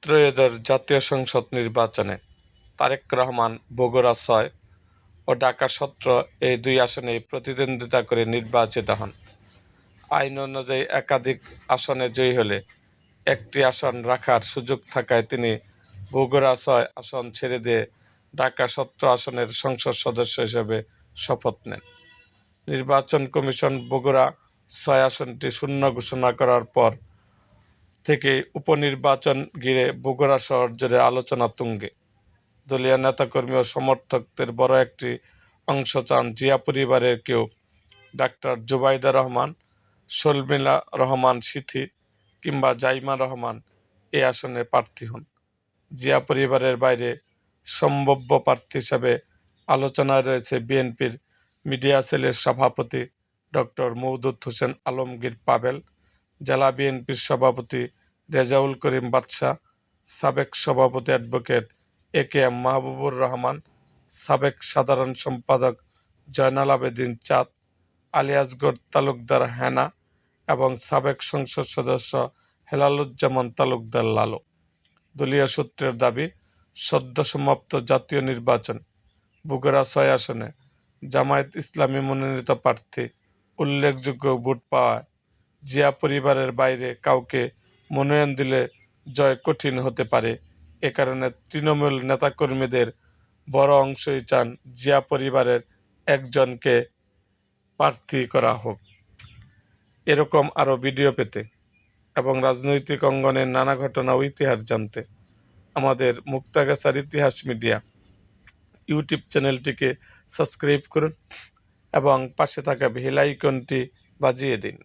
ত্রয়োদশ জাতীয় সংসদ নির্বাচনে তারেক রহমান বগুড়া ৬ ও ঢাকা ১৭ এই দুই আসনেই প্রতিদ্বন্দ্বিতা করে নির্বাচিত হন। আইন অনুযায়ী একাধিক আসনে জয়ী হলে একটি আসন রাখার সুযোগ থাকায় তিনি বগুড়া ৬ আসন ছেড়ে দিয়ে ঢাকা ১৭ আসনের সংসদ সদস্য হিসেবে শপথ নেন। নির্বাচন কমিশন বগুড়া ৬ আসনটি শূন্য ঘোষণা করার পর থেকে উপনির্বাচন ঘিরে বগুড়া শহর জুড়ে আলোচনা তুঙ্গে। দলীয় নেতাকর্মী ও সমর্থকদের বড় একটি অংশ চান জিয়া পরিবারের কেউ ডাক্তার জুবাইদা রহমান, শর্মিলা রহমান সিথি কিংবা জাইমা রহমান এই আসনে প্রার্থী হন। জিয়া পরিবারের বাইরে সম্ভাব্য প্রার্থী হিসাবে আলোচনায় রয়েছে বিএনপির মিডিয়া সেলের সভাপতি ডক্টর মওদুদ হোসেন আলমগীর পাভেল, জেলা বিএনপির সভাপতি রেজাউল করিম বাদশা, সাবেক সভাপতি অ্যাডভোকেট একেএম মাহবুবুর রহমান, সাবেক সাধারণ সম্পাদক জয়নাল আবেদিন চাঁদ, আলিয়াসগড় তালুকদার হেনা এবং সাবেক সংসদ সদস্য হেলালুজ্জামান তালুকদার লালু। দলীয় সূত্রের দাবি, সদ্য সমাপ্ত জাতীয় নির্বাচন বগুড়া ৬ আসনে জামায়াত ইসলামী মনোনীত প্রার্থী উল্লেখযোগ্য ভোট পাওয়ায় জিয়া পরিবারের বাইরে কাউকে মনোনয়ন দিলে জয় কঠিন হতে পারে। এ কারণে তৃণমূল নেতাকর্মীদের বড় অংশই চান জিয়া পরিবারের একজনকে প্রার্থী করা হোক। এরকম আরও ভিডিও পেতে এবং রাজনৈতিক অঙ্গনের নানা ঘটনা ও ইতিহাস জানতে আমাদের মুক্তাগাছার ইতিহাস মিডিয়া ইউটিউব চ্যানেলটিকে সাবস্ক্রাইব করুন এবং পাশে থাকা বেল আইকনটি বাজিয়ে দিন।